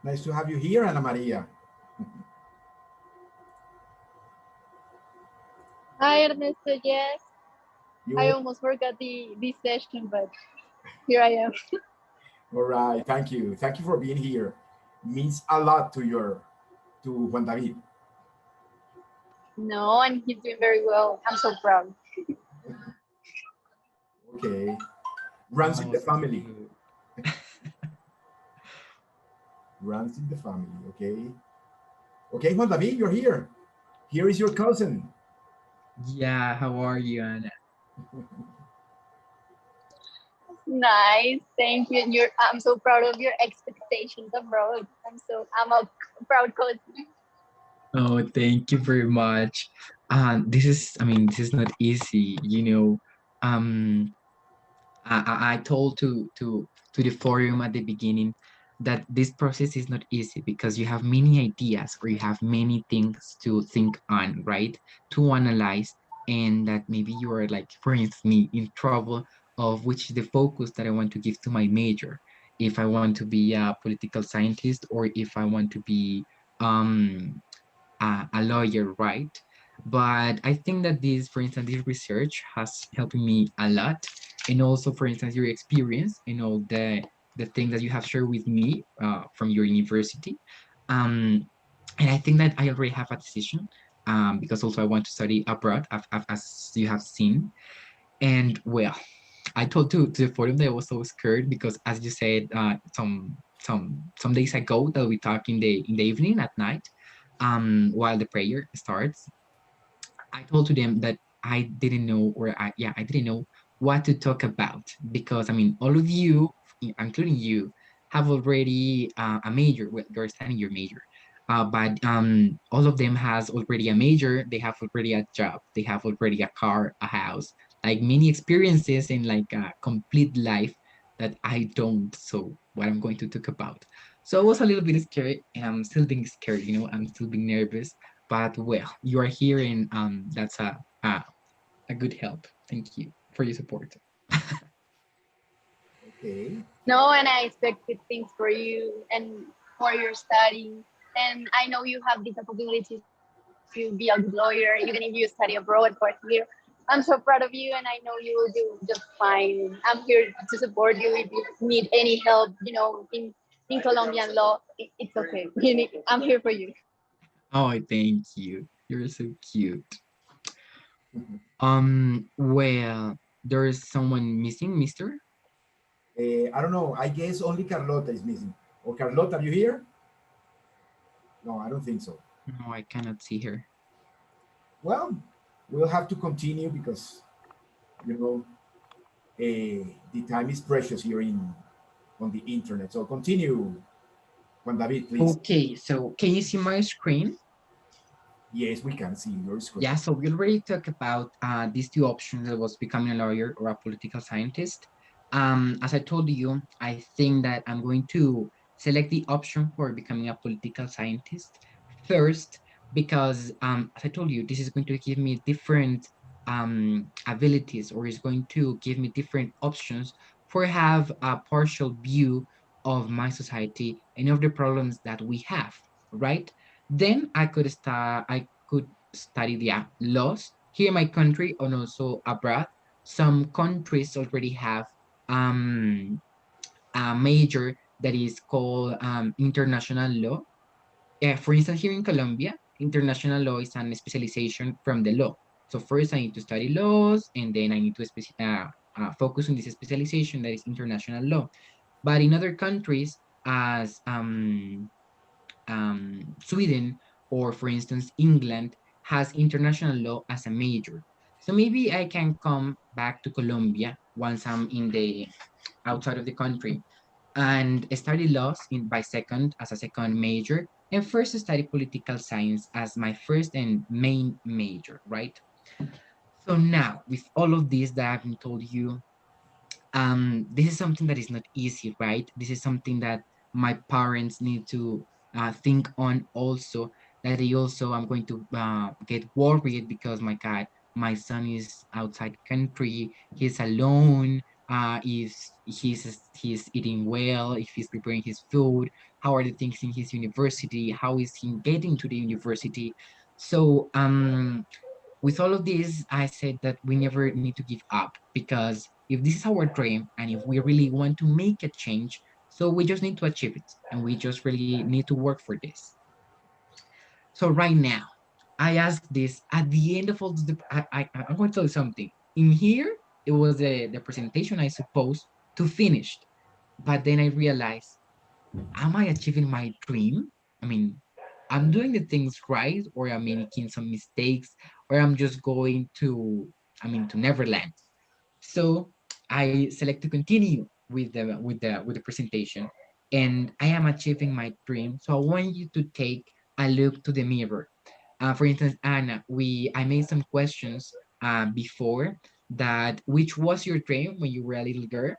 Nice to have you here, Ana Maria. Hi, Ernesto. Yes, I You almost forgot this session, but here I am. all right? Thank you. Thank you for being here. Means a lot to Juan David. No, and he's doing very well. I'm so proud. Okay, runs in Oh, the so family. good. Runs in the family. Okay. Okay, Juan David, you're here. Here is your cousin. Yeah, how are you, Anna? Nice, thank you. And I'm so proud of your expectations abroad. I'm a proud cousin. Oh, thank you very much. This is not easy, you know. Um, I told to the forum at the beginning that this process is not easy because you have many ideas or you have many things to think on, right? To analyze, and that maybe you are like, for instance, me in trouble of which is the focus that I want to give to my major. If I want to be a political scientist or if I want to be um a lawyer, right? But I think that this, for instance, this research has helped me a lot, and also, for instance, your experience and all the things that you have shared with me from your university. Um, and I think that I already have a decision because also I want to study abroad, as you have seen. And well, I told to the forum that I was so scared because, as you said, some days ago that we talk in the evening at night, while the prayer starts, I told to them that I didn't know, I didn't know what to talk about because I mean, all of you, including you, have already a major. Well, you're studying your major, but all of them has already a major. They have already a job. They have already a car, a house, like many experiences in like a complete life that I don't. So what I'm going to talk about. So I was a little bit scared, and I'm still being scared. You know, I'm still being nervous, but well, you are here, and that's a good help. Thank you for your support. Okay. No, and I expect good things for you and for your study. And I know you have the capability to be a good lawyer, even if you study abroad for a year. I'm so proud of you, and I know you will do just fine. I'm here to support you if you need any help. In Colombian law, it's okay. I'm here for you. Oh, thank you. You're so cute. Well, there is someone missing, Mister. I don't know. I guess only Carlota is missing. Or Carlota, are you here? No, I don't think so. No, I cannot see her. Well, we'll have to continue because you know the time is precious here in on the internet. So continue, Juan David, please. Okay, so can you see my screen? Yes, we can see your screen. Yeah, so we already talked about these two options that was becoming a lawyer or a political scientist. As I told you, I think that I'm going to select the option for becoming a political scientist first because, as I told you, this is going to give me different abilities or is going to give me different options for have a partial view of my society and of the problems that we have, right? Then I could study the laws here in my country and also abroad. Some countries already have um, a major that is called international law. For instance, here in Colombia, international law is an specialization from the law. So first I need to study laws and then I need to focus on this specialization that is international law. But in other countries, as Sweden or, for instance, England has international law as a major. So maybe I can come back to Colombia once I'm in the outside of the country and study laws in by second as a second major and first study political science as my first and main major, right? So now with all of this that I've been told you, this is something that is not easy, right? This is something that my parents need to think on also, that they also, I'm going to get worried because my God, my son is outside country, he's alone, he's eating well, if he's preparing his food, how are the things in his university, how is he getting to the university. So with all of this, I said that we never need to give up, because if this is our dream and if we really want to make a change, so we just need to achieve it and we just really need to work for this. So right now, I asked this at the end of all the. I'm going to tell you something. In here, it was the presentation I supposed to finish, but then I realized, am I achieving my dream? I mean, I'm doing the things right, or I'm making some mistakes, or I'm just going to, to Neverland. So I select to continue with the presentation, and I am achieving my dream. So I want you to take a look to the mirror. For instance, Anna, we I made some questions before, that which was your dream when you were a little girl.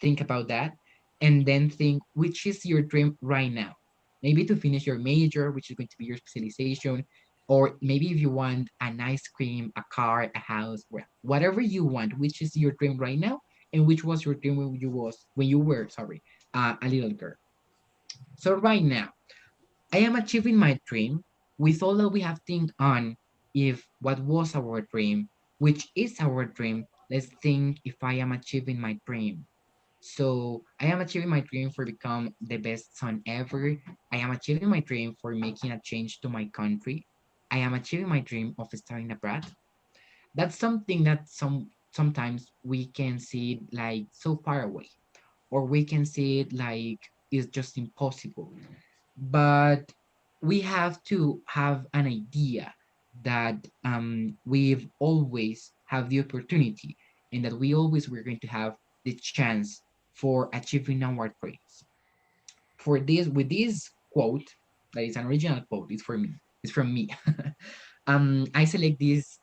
Think about that, and then think which is your dream right now. Maybe to finish your major, which is going to be your specialization, or maybe if you want an ice cream, a car, a house, whatever you want. Which is your dream right now, and which was your dream when you were a little girl. So right now, I am achieving my dream with all that we have think on. If what was our dream, which is our dream, let's think if I am achieving my dream. So I am achieving my dream for become the best son ever. I am achieving my dream for making a change to my country. I am achieving my dream of studying abroad. That's something that sometimes we can see it like so far away, or we can see it like it's just impossible. But we have to have an idea that we've always have the opportunity, and that we always we're going to have the chance for achieving our dreams. For this, with this quote, that is an original quote, it's for me, it's from me. I select this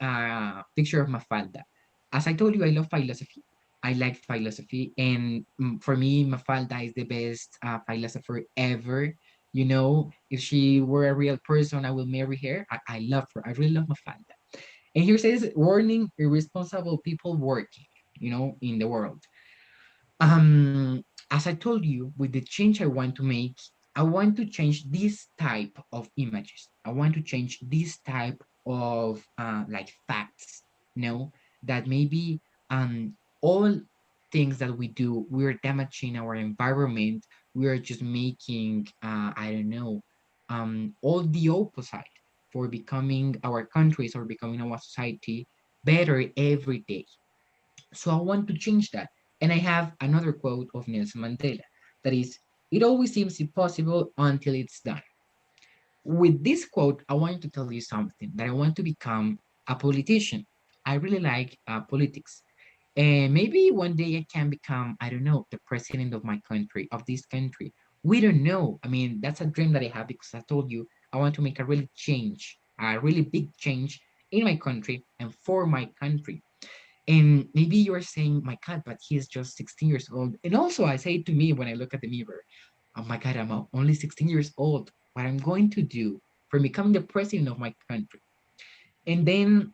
picture of Mafalda. As I told you, I love philosophy. I like philosophy, and for me, Mafalda is the best philosopher ever. You know, if she were a real person, I will marry her. I love her. I really love Mafalda. And here says, warning irresponsible people working, in the world. As I told you, with the change I want to make, I want to change this type of images. I want to change this type of like facts, that maybe all things that we do, we're damaging our environment. We are just making, I don't know, all the opposite for becoming our countries or becoming our society better every day. So I want to change that. And I have another quote of Nelson Mandela, that is, it always seems impossible until it's done. With this quote, I want to tell you something, that I want to become a politician. I really like politics. And maybe one day I can become, I don't know, the president of my country, of this country. We don't know. I mean, that's a dream that I have, because I told you I want to make a really change, a really big change in my country and for my country. And maybe you're saying, my God, but he's just 16 years old. And also, I say to me when I look at the mirror, oh my God, I'm only 16 years old. What I'm going to do for becoming the president of my country. And then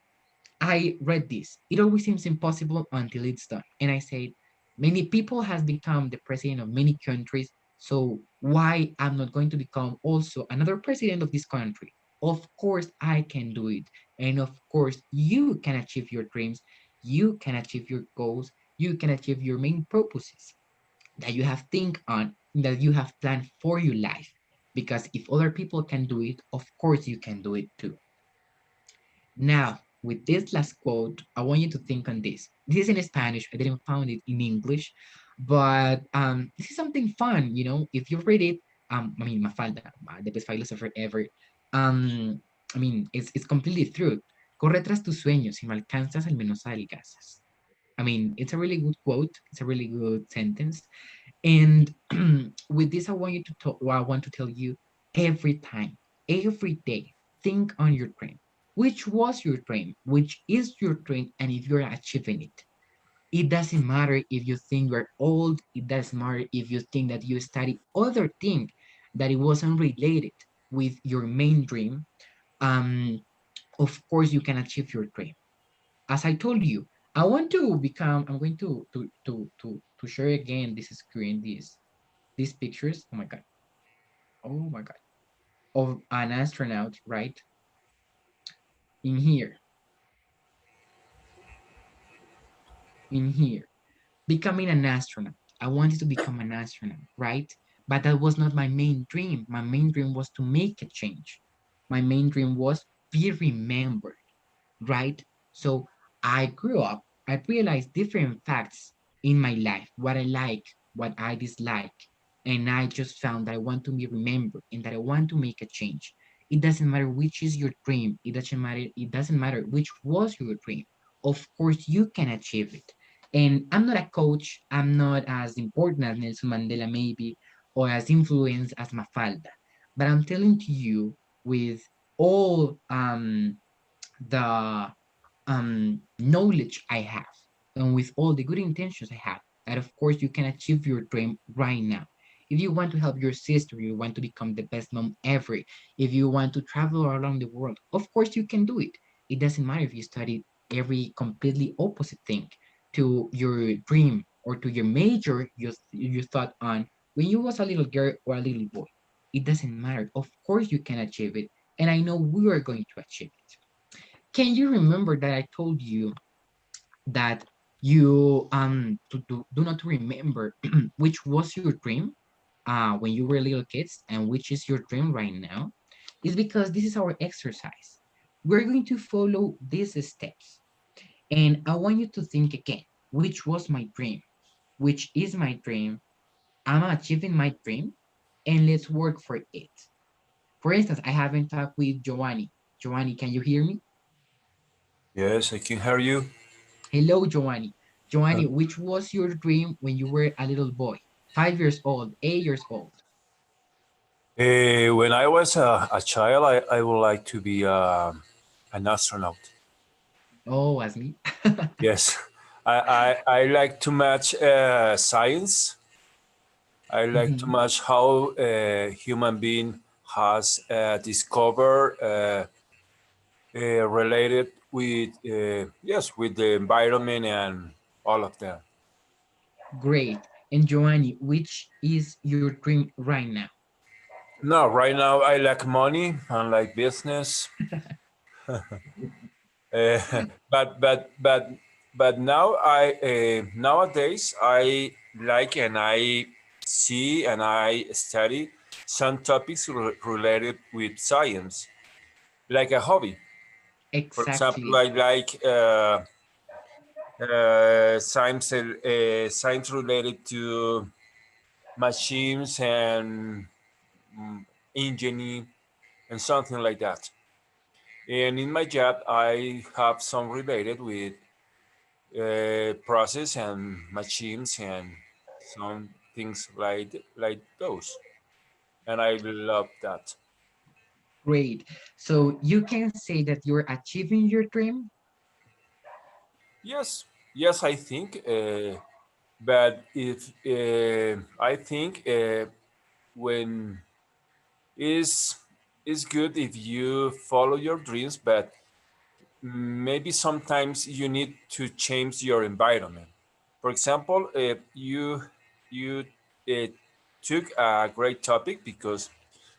I read this. It always seems impossible until it's done. And I said, many people has become the president of many countries. So why I'm not going to become also another president of this country? Of course I can do it. And of course you can achieve your dreams. You can achieve your goals. You can achieve your main purposes that you have think on, that you have planned for your life. Because if other people can do it, of course you can do it too. Now, with this last quote, I want you to think on this. This is in Spanish. I didn't find it in English, but this is something fun. If you read it, Mafalda, the best philosopher ever. Um, it's completely true. Corre tras tus sueños, si no alcanzas, al menos adelgazas. It's a really good quote. It's a really good sentence. And with this, I want to tell you, every time, every day, think on your dream. Which was your dream? Which is your dream? And if you're achieving it. It doesn't matter if you think you're old. It doesn't matter if you think that you study other thing that it wasn't related with your main dream. Um, of course, you can achieve your dream. As I told you, I want to become. I'm going to share again this screen. These pictures. Oh my god. Oh my god. Of an astronaut, right? In here, in here, becoming an astronaut. I wanted to become an astronaut, right? But that was not my main dream. My main dream was to make a change. My main dream was be remembered, right? So I grew up, I realized different facts in my life, what I like, what I dislike. And I just found that I want to be remembered and that I want to make a change. It doesn't matter which is your dream. It doesn't matter which was your dream. Of course you can achieve it. And I'm not a coach, I'm not as important as Nelson Mandela maybe, or as influenced as Mafalda. But I'm telling to you with all the knowledge I have and with all the good intentions I have, that of course you can achieve your dream right now. If you want to help your sister, you want to become the best mom ever, if you want to travel around the world, of course you can do it. It doesn't matter if you study every completely opposite thing to your dream or to your major you thought on when you was a little girl or a little boy. It doesn't matter. Of course you can achieve it. And I know we are going to achieve it. Can you remember that I told you that you do not remember which was your dream when you were little kids and which is your dream right now? Is because this is our exercise. We're going to follow these steps. And I want you to think again, which was my dream? Which is my dream? I'm achieving my dream and let's work for it. For instance, I haven't talked with Giovanni. Giovanni, can you hear me? Yes, I can hear you. Hello, Giovanni. Giovanni, which was your dream when you were a little boy? 5 years old, 8 years old. When I was a child, I would like to be an astronaut. Oh, as me. Yes, I like too much science. I like too Mhm. much how a human being has discovered related with yes with the environment and all of that. Great. And Giovanni, which is your dream right now? No, right now I like money and like business. Uh, but now nowadays I like and I see and I study some topics related with science, like a hobby. For example, Exactly. I like science related to machines and engineering and something like that. And in my job, I have some related with process and machines and some things like those, and I love that. Great. So you can say that you're achieving your dream? Yes, yes, I think. But if I think when is is good if you follow your dreams, but maybe sometimes you need to change your environment. For example, you uh, took a great topic because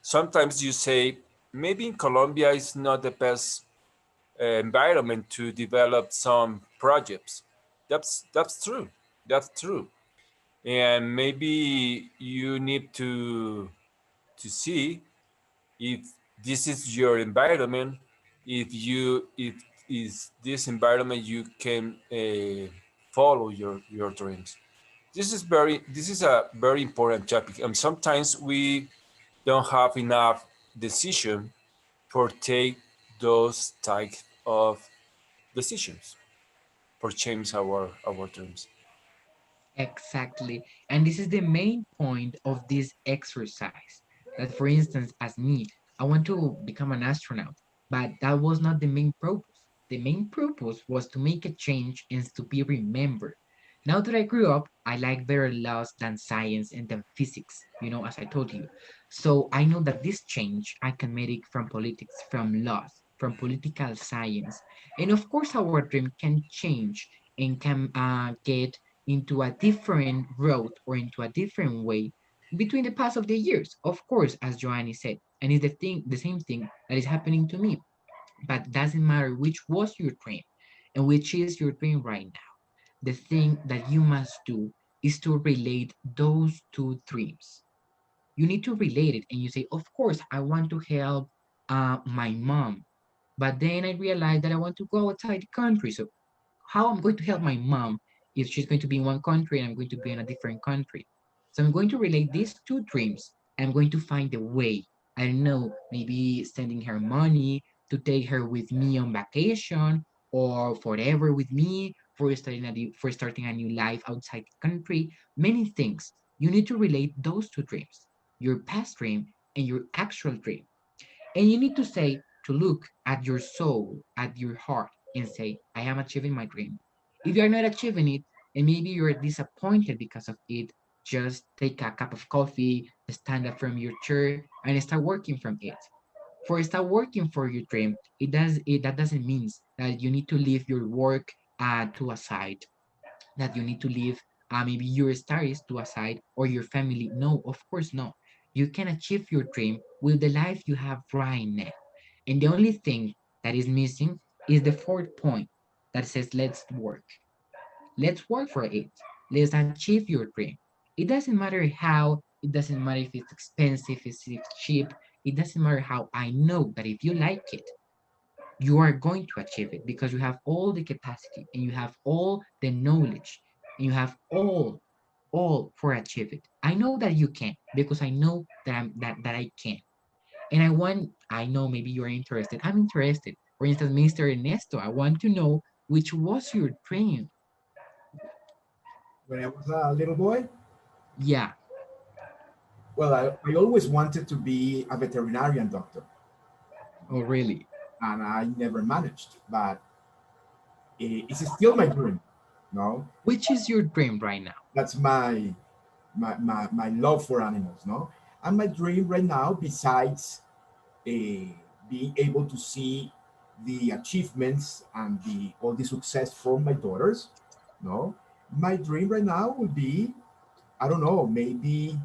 sometimes you say maybe in Colombia is not the best environment to develop some projects. That's true. That's true. And maybe you need to see if this is your environment, if is this environment you can follow your dreams. This is a very important topic, and sometimes we don't have enough decision for take those type of decisions for change our dreams. Exactly. And this is the main point of this exercise. That, for instance, as me, I want to become an astronaut, but that was not the main purpose. The main purpose was to make a change and to be remembered. Now that I grew up, I like better laws than science and than physics, as I told you. So I know that this change I can make it from politics, from laws, from political science. And of course, our dream can change and can get into a different road or into a different way between the pass of the years, of course, as Joanny said. And it's the same thing that is happening to me. But doesn't matter which was your dream and which is your dream right now. The thing that you must do is to relate those two dreams. You need to relate it and you say, of course, I want to help my mom. But then I realized that I want to go outside the country. So how I'm going to help my mom if she's going to be in one country and I'm going to be in a different country. So I'm going to relate these two dreams. I'm going to find a way. I don't know, maybe sending her money to take her with me on vacation or forever with me for starting a new life outside the country. Many things. You need to relate those two dreams, your past dream and your actual dream. And you need to say, to look at your soul, at your heart, and say, I am achieving my dream. If you're not achieving it, and maybe you're disappointed because of it, just take a cup of coffee, stand up from your chair, and start working from it. For start working for your dream, that doesn't mean that you need to leave your work to a side, that you need to leave maybe your studies to a side or your family. No, of course not. You can achieve your dream with the life you have right now. And the only thing that is missing is the fourth point that says, let's work. Let's work for it. Let's achieve your dream. It doesn't matter how, it doesn't matter if it's expensive, if it's cheap, it doesn't matter how. I know that if you like it, you are going to achieve it because you have all the capacity and you have all the knowledge and you have all for achieve it. I know that you can because I know that I can. And I know maybe you're interested. I'm interested. For instance, Mr. Ernesto, I want to know which was your dream. When I was a little boy, Yeah. well, I always wanted to be a veterinarian doctor, Oh, really? and I never managed. But it's still my dream. No, Which is your dream right now? that's my love for animals. No, and my dream right now, besides being able to see the achievements and the all the success from my daughters, no, my dream right now would be, I don't know, maybe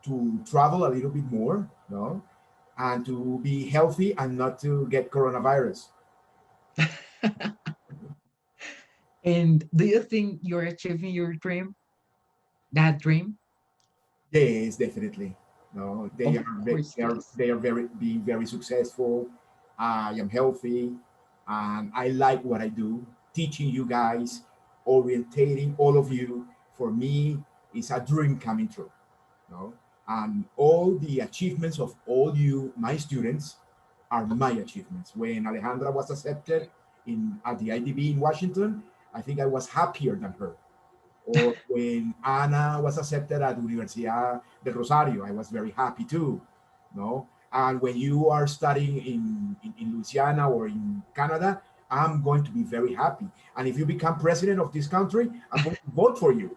to travel a little bit more, no, and to be healthy and not to get coronavirus. And do you think you're achieving your dream? That dream? Yes, definitely. No, Of course, yes. they are very being very successful. I am healthy, and I like what I do. Teaching you guys, orientating all of you, for me is a dream coming true. No, and all the achievements of all you, my students, are my achievements. When Alejandra was accepted in at the IDB in Washington, I think I was happier than her. Or when Ana was accepted at Universidad de Rosario, I was very happy too. No, and when you are studying in Louisiana or in Canada, I'm going to be very happy. And if you become president of this country, I'm going to vote for you.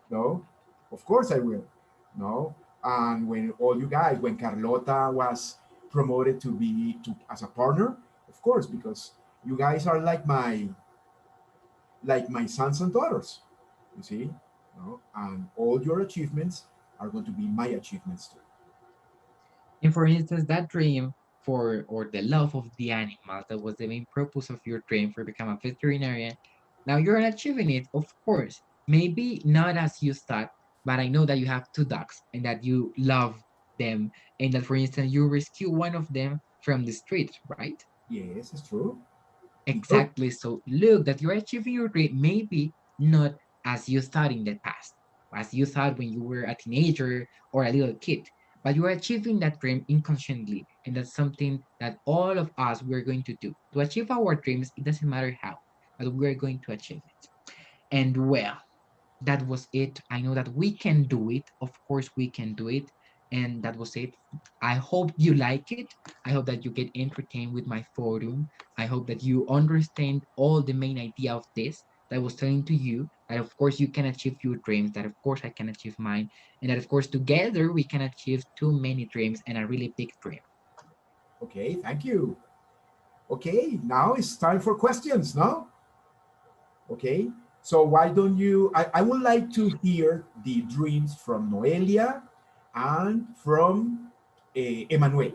No, of course I will. No, and when all you guys, when Carlota was promoted to be to as a partner, of course, because you guys are like my sons and daughters. You see, no, and all your achievements are going to be my achievements too. And for instance, that dream for or the love of the animals that was the main purpose of your dream for become a veterinarian. Now you're achieving it, of course. Maybe not as you thought, but I know that you have two dogs and that you love them, and that for instance you rescue one of them from the street, right? Yes, it's true. You're, Exactly. So look that you're achieving your dream, maybe not as you thought in the past, as you thought when you were a teenager or a little kid, but you're achieving that dream inconsciently. And that's something that all of us we're going to do. To achieve our dreams, it doesn't matter how, but we're going to achieve it. And well, that was it. I know that we can do it. Of course, we can do it. And that was it. I hope you like it. I hope that you get entertained with my forum. I hope that you understand all the main idea of this that I was telling to you. That of course you can achieve your dreams. That of course I can achieve mine. And that of course together we can achieve too many dreams and a really big dream. okay, thank you. Okay, now it's time for questions. No, okay. So why don't you? I would like to hear the dreams from Noelia and from Emmanuel.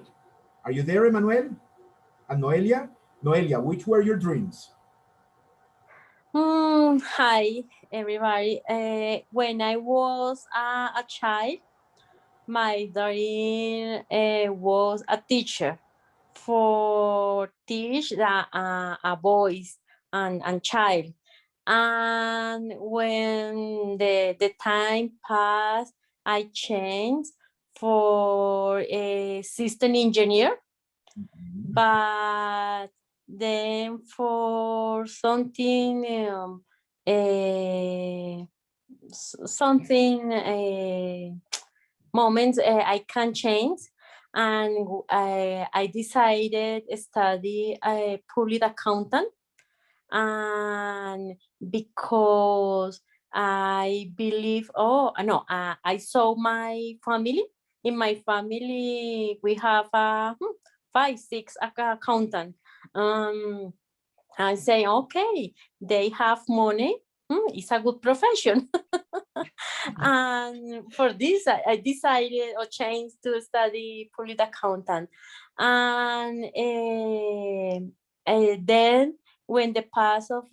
Are you there, Emmanuel and Noelia? Noelia, which were your dreams? Hi, everybody. When I was a child, my dream was a teacher for teach a boys and child. And when the time passed, I changed for a system engineer, Mhm. but then for something something moments I can change, and I decided to study a public accountant, and because I believe, oh no, I saw my family. In my family, we have five, six accountant. Um, I say, okay, they have money. It's a good profession. And for this, I decided or changed to study public accountant. And then when the pass of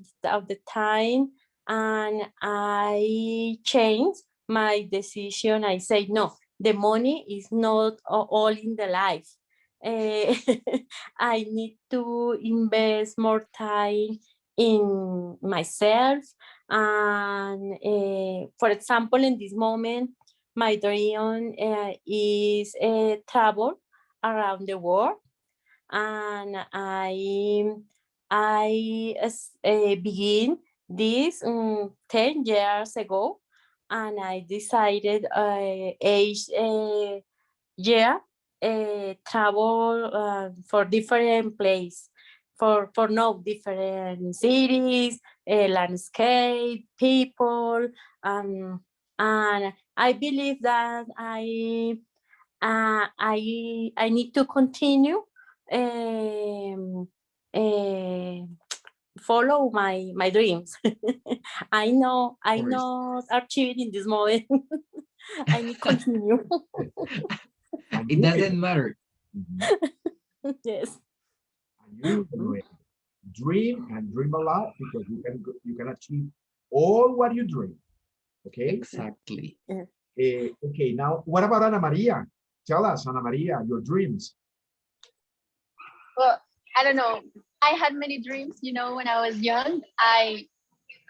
the time, and I changed my decision, I say, no, the money is not all in the life. Eh, I need to invest more time in myself. And for example, in this moment, my dream is travel around the world. And I begin this 10 years ago, and I decided age yeah, travel for different place, for no different cities, landscape, people, and I believe that I need to continue um, uh, follow my dreams. I Of course. not achieve in this moment. I need continue. And It you will. doesn't matter. Mhm. Yes. And you will, Noelia. Dream and dream a lot because you can achieve all what you dream. Okay. Exactly. Okay. Now, what about Ana Maria? Tell us, Ana Maria, your dreams. Well, I don't know. I had many dreams, when I was young. I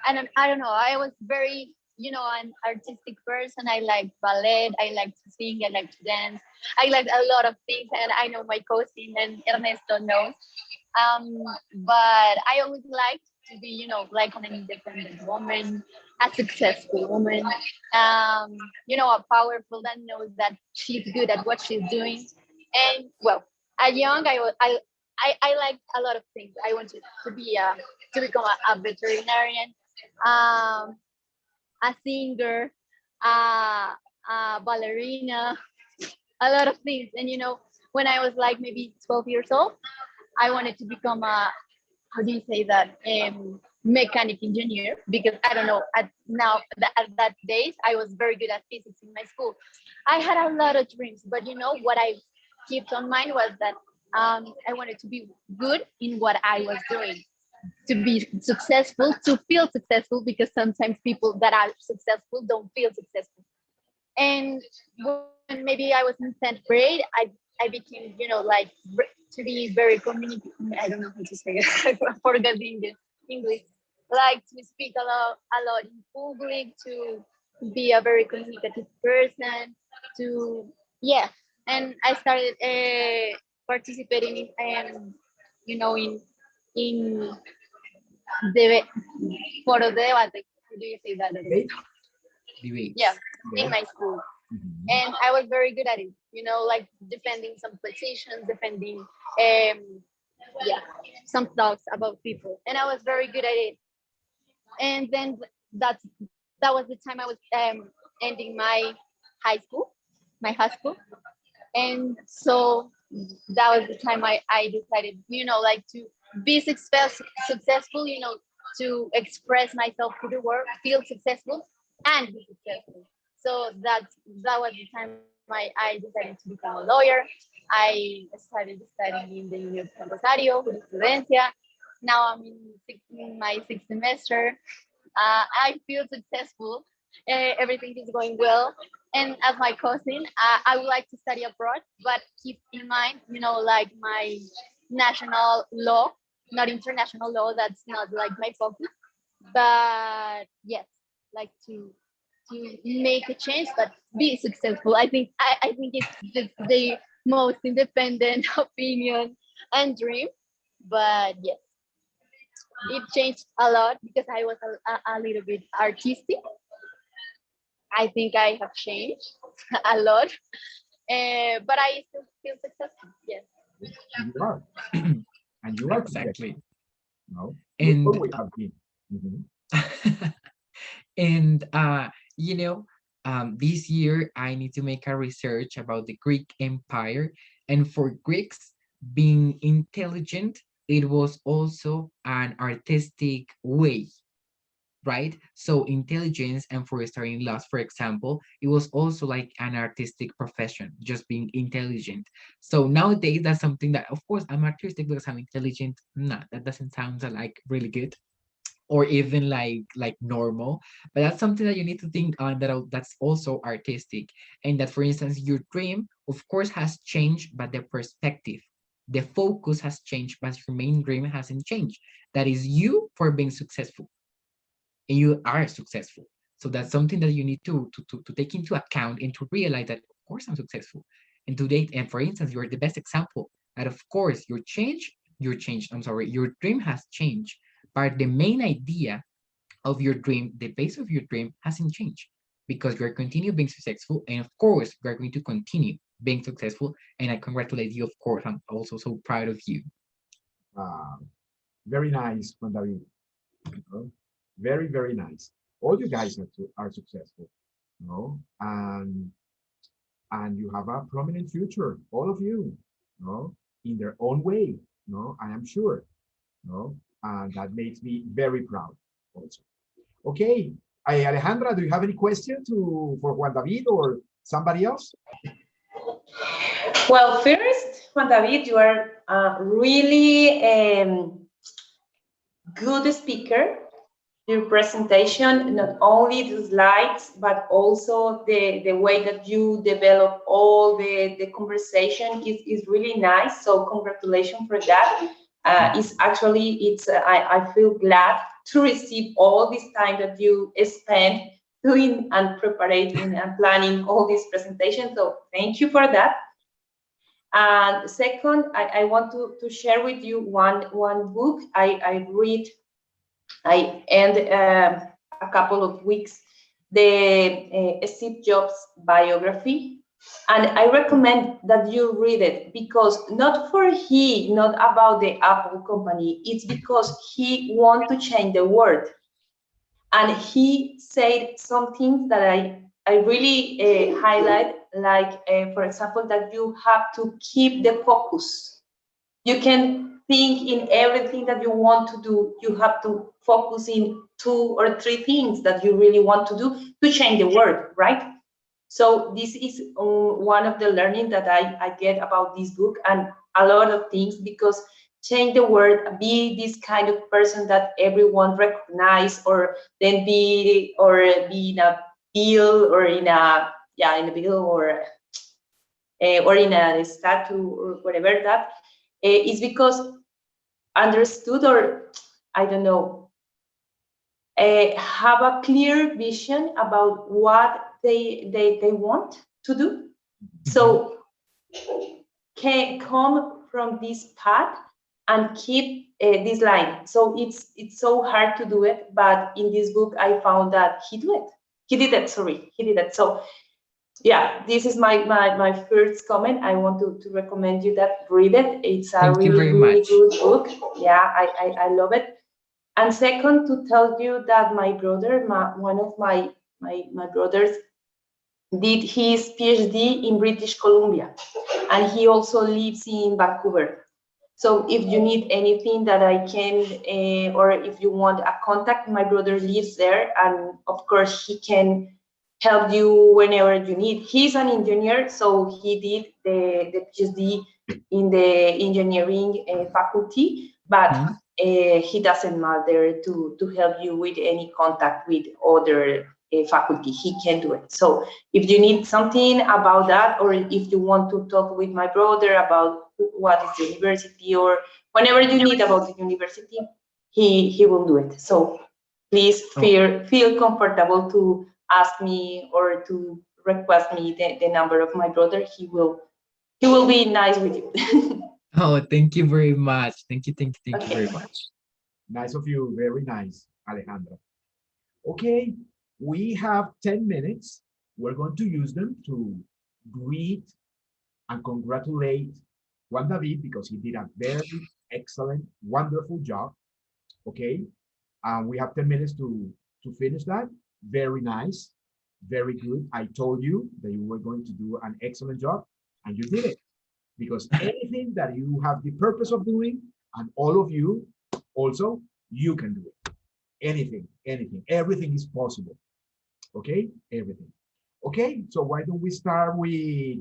don't know. I was very, an artistic person. I like ballet. I like to sing. I like to dance. I like a lot of things, and I know my cousin and Ernesto knows. Um, but I always liked to be, like an independent woman, a successful woman, a powerful that knows that she's good at what she's doing. And well, at young, I liked a lot of things. I wanted to become a veterinarian, um, a singer, a ballerina, a lot of things. And when I was like maybe 12 years old, I wanted to become a, how do you say that, mechanic engineer, because I don't know, at that days I was very good at physics in my school. I had a lot of dreams, but what I kept on mind was that I wanted to be good in what I was doing, to be successful, to feel successful, because sometimes people that are successful don't feel successful. And when maybe I was in 10th grade, I became, to be very communicative. I don't know how to say it. I forgot the English. Like to speak a lot in public, to be a very communicative person, to, yeah. And I started participating in the foro de debate. How do you say that? Okay. Yeah, Debates. in Yes. my school. Mhm. And I was very good at it, like defending some positions, defending yeah, some thoughts about people. And I was very good at it. And then that was the time I was ending high school, my high school. And so that was the time I decided, like to be successful, to express myself to the world, feel successful, and be successful. So that was the time I decided to become a lawyer. I started studying in the University of Rosario, Jurisprudencia. Now I'm in my sixth semester. I feel successful. Everything is going well. And as my cousin, I would like to study abroad, but keep in mind, like my national law, not international law. That's not like my focus. But yes, like to make a change, but be successful. I think it's the most independent opinion and dream. But yes, it changed a lot because I was a little bit artistic. I think I have changed a lot, but I still feel successful. Yes. You are, and you are successful. Exactly. No, you And always have been. Mhm. and you know, this year I need to make a research about the Greek Empire, and for Greeks, being intelligent, it was also an artistic way, right? So intelligence and for studying laws, for example, it was also like an artistic profession, just being intelligent. So nowadays, that's something that, of course, I'm artistic because I'm intelligent. Nah, that doesn't sound like really good or even like normal, but that's something that you need to think on, that's also artistic. And that, for instance, your dream of course has changed, but the perspective, the focus has changed, but your main dream hasn't changed. That is you for being successful, and you are successful. So that's something that you need to take into account and to realize that of course I'm successful. And today, and for instance, you're the best example that of course I'm sorry, your dream has changed, but the main idea of your dream, the base of your dream hasn't changed, because you're continue being successful, and of course you're going to continue being successful. And I congratulate you, of course. I'm also so proud of you. Uh, Very nice, Juan David. No? Very, very nice. All you guys are successful, no? And you have a prominent future, all of you, no? In their own way, no? I am sure, no? And that makes me very proud also. Okay, Alejandra, do you have any question for Juan David or somebody else? Well, first, Juan David, you are really good speaker. Your presentation, not only the slides, but also the way that you develop all the conversation is really nice. So congratulations for that. It's actually, I feel glad to receive all this time that you spend doing and preparing and planning all these presentations. So thank you for that. And second, I want to share with you one book I read. I end a couple of weeks the Steve Jobs biography, and I recommend that you read it, because not about the Apple company. It's because he want to change the world, and he said some things that I really highlight, like for example, that you have to keep the focus. You can think in everything that you want to do. You have to focus in 2 or 3 things that you really want to do to change the world, right? So this is one of the learning that I get about this book, and a lot of things, because change the world, be this kind of person that everyone recognize, or then be in a bill, or in a bill, or in a statue, or whatever that is, because understood, or I don't know, have a clear vision about what they want to do. So can come from this path and keep this line. So it's so hard to do it, but in this book I found that he did it. Sorry, he did it. So yeah, this is my first comment. I want to recommend you that read it. It's a Thank you really, very really much. good book. Yeah, I love it. And second, to tell you that my brother, one of my brothers, did his PhD in British Columbia, and he also lives in Vancouver. So if you need anything that I can, or if you want a contact, my brother lives there, and of course he can help you whenever you need. He's an engineer, so he did the PhD in the engineering faculty, but Mhm. he doesn't matter to help you with any contact with other faculty. He can do it. So if you need something about that, or if you want to talk with my brother about what is the university, or whenever you need about the university, he will do it. So please Oh, feel comfortable to ask me or to request me the number of my brother. He will be nice with you. oh, thank you very much. Thank you very Okay. much. Nice of you. Very nice, Alejandra. Okay, we have 10 minutes. We're going to use them to greet and congratulate Juan David because he did a very excellent, wonderful job. Okay, and we have 10 minutes to finish that. Very nice, very good. I told you that you were going to do an excellent job, and you did it because anything that you have the purpose of doing, and all of you also, you can do it. Anything, everything is possible. Okay, everything. Okay, so why don't we start with,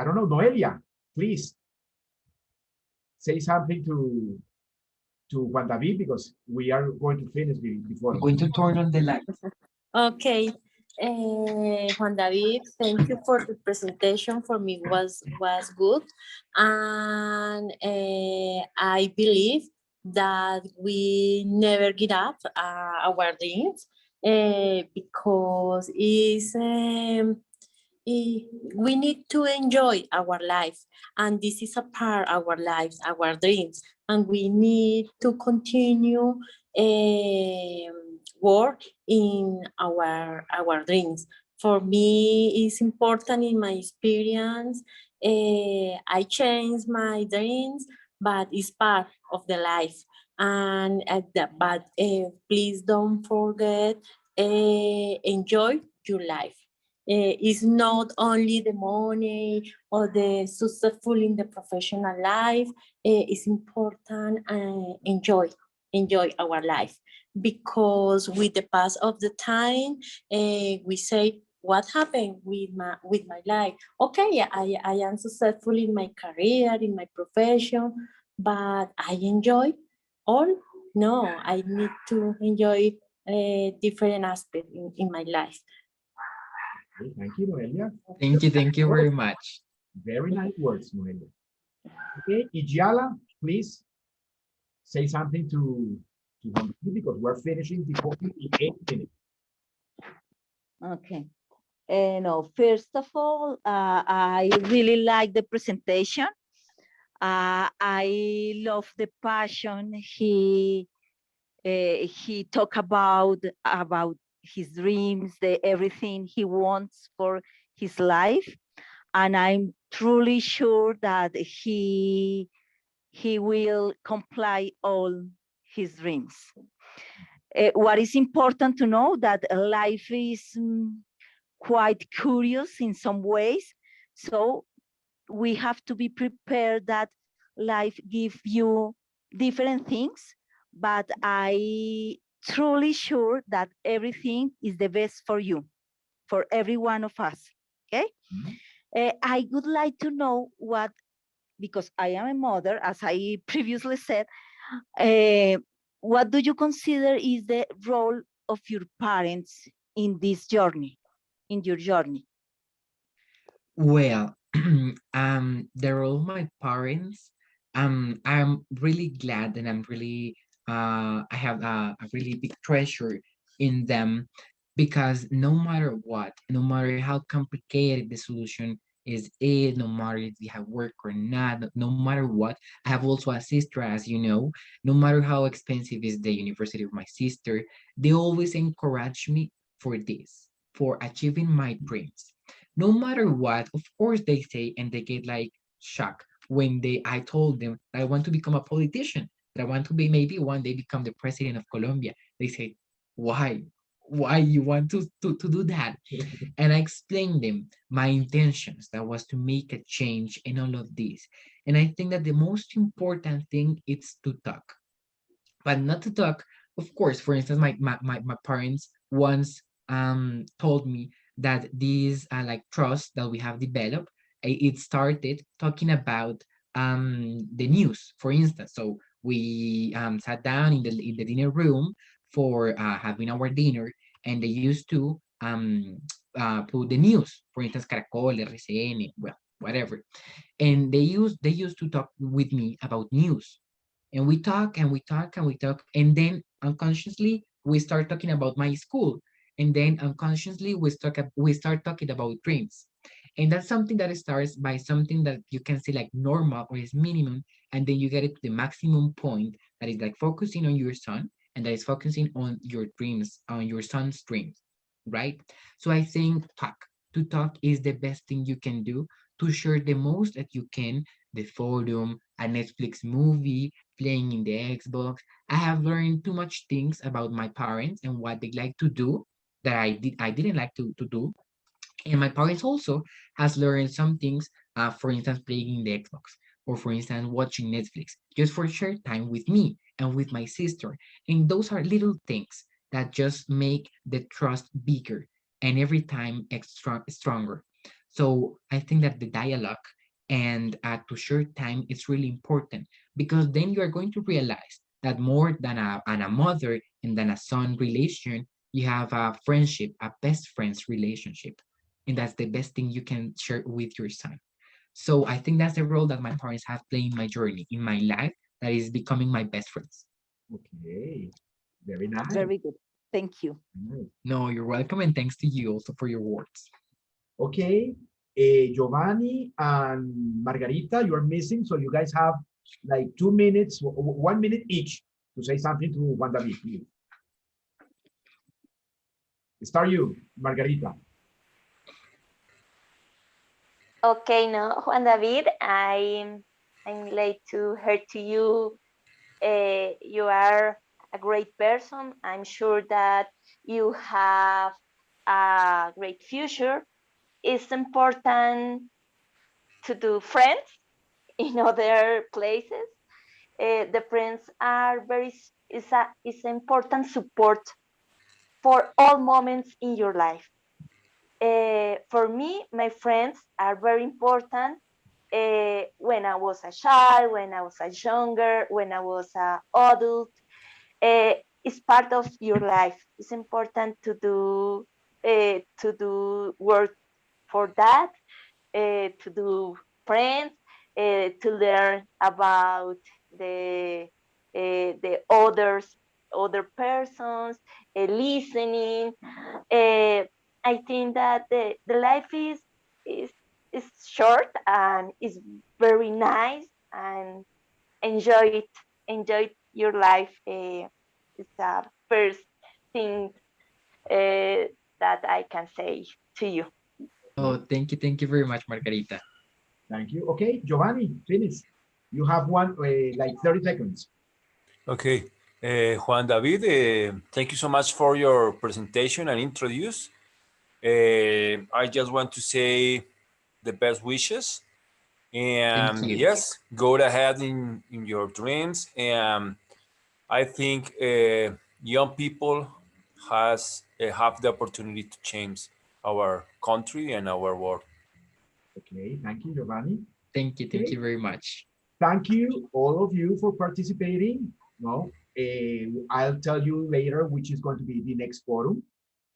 I don't know, Noelia, please say something to Juan David because we are going to finish before. I'm going to turn on the light. Okay. Juan David, thank you for the presentation. For me, was good, and I believe that we never give up our dreams, because we need to enjoy our life, and this is a part of our lives, our dreams, and we need to continue work in our dreams. For me, it's important in my experience. I change my dreams, but it's part of the life. And but please don't forget, enjoy your life. It's not only the money or the successful in the professional life. It's important, enjoy our life, because with the pass of the time, we say, what happened with my life? Okay, I am successful in my career, in my profession, but I enjoy all? No, I need to enjoy different aspects in my life. Okay, thank you, Noelia. Thank you Oh, very much. very nice words, Noelia. Okay, Ijala, please say something to Juan David because we're finishing before the 8 minutes. Okay. No, first of all, I really like the presentation. I love the passion he talked about his dreams, the everything he wants for his life, and I'm truly sure that he will comply all his dreams. What is important to know that life is quite curious in some ways, so we have to be prepared that life gives you different things, but I truly sure that everything is the best for you, for every one of us. Okay. Mhm. I would like to know what, because I am a mother, as I previously said, uh, what do you consider is the role of your parents in this journey, in your journey? Well, the role of my parents, I'm really glad and I'm really, I have a really big treasure in them because no matter what, no matter how complicated the solution no matter if we have work or not, no matter what, I have also a sister, as you know, no matter how expensive is the university of my sister, they always encourage me for this, for achieving my dreams no matter what. Of course they say, and they get like shocked when I told them that I want to become a politician, that I want to be maybe one day become the president of Colombia. They say, why? Why you want to do that? And I explained them my intentions, that was to make a change in all of this. And I think that the most important thing is to talk, but not to talk. Of course, for instance, my parents once told me that this like trust that we have developed, it started talking about the news, for instance. So we sat down in the dinner room for having our dinner, and they used to put the news, for instance, Caracol, RCN, well, whatever. And they used to talk with me about news, and we talk and we talk and we talk, and then unconsciously we start talking about my school, and then unconsciously we start talking about dreams. And that's something that starts by something that you can see like normal or is minimum, and then you get it to the maximum point that is like focusing on your son, and that is focusing on your dreams, on your son's dreams, right? So I think to talk is the best thing you can do, to share the most that you can, the forum, a Netflix movie, playing in the Xbox. I have learned too much things about my parents and what they like to do that I didn't like to do. And my parents also has learned some things, for instance, playing the Xbox, or for instance, watching Netflix, just for share time with me and with my sister. And those are little things that just make the trust bigger and every time extra stronger. So I think that the dialogue and to share time is really important, because then you are going to realize that more than a mother and than a son relation, you have a friendship, a best friends relationship, and that's the best thing you can share with your son. So I think that's the role that my parents have played in my journey, in my life, that is becoming my best friends. Okay, very nice. Very good. Thank you. Nice. No, you're welcome, and thanks to you also for your words. Okay, Giovanni and Margarita, you are missing, so you guys have like 2 minutes, 1 minute each to say something to Juan David, please. Start you, Margarita. Okay, no, Juan David, I'm glad to hear to you. You are a great person. I'm sure that you have a great future. It's important to do friends in other places. The friends are is important support for all moments in your life. For me, my friends are very important. When I was a child, when I was a younger, when I was an adult, it's part of your life. It's important to do work for that, to do friends, to learn about the other persons, listening. Uh, I think that the life is is short and is very nice, and enjoy it. Enjoy your life. It's the first thing that I can say to you. Oh, thank you very much, Margarita. Thank you. Okay, Giovanni, finish. You have one, like 30 seconds. Okay. Juan David, thank you so much for your presentation and introduce. I just want to say the best wishes. Thank And you. yes, go ahead in your dreams. And I think young people have the opportunity to change our country and our world. Okay, thank you, Giovanni. Thank Okay, you very much. thank you, all of you, for participating. No, I'll tell you later which is going to be the next forum.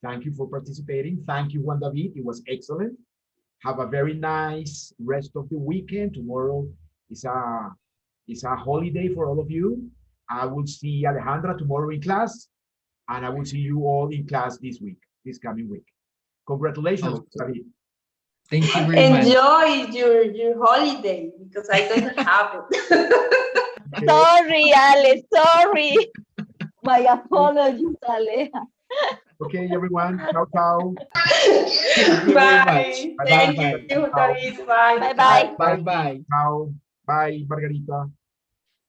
Thank you for participating. Thank you, Juan David. It was excellent. Have a very nice rest of the weekend. Tomorrow is a holiday for all of you. I will see Alejandra tomorrow in class, and I will see you all in class this week, this coming week. Congratulations, Oh, David. thank you very much. Enjoy your holiday because I don't have it. Okay, Sorry, Ale, sorry. My apologies, Ale. okay, everyone. Ciao, ciao. Thank you very much. Bye. Bye, Bye Thank bye. bye. you, Ciao. David. Bye. Bye Bye bye. bye Bye. bye. Ciao. Bye, Margarita.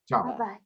Ciao. Bye bye.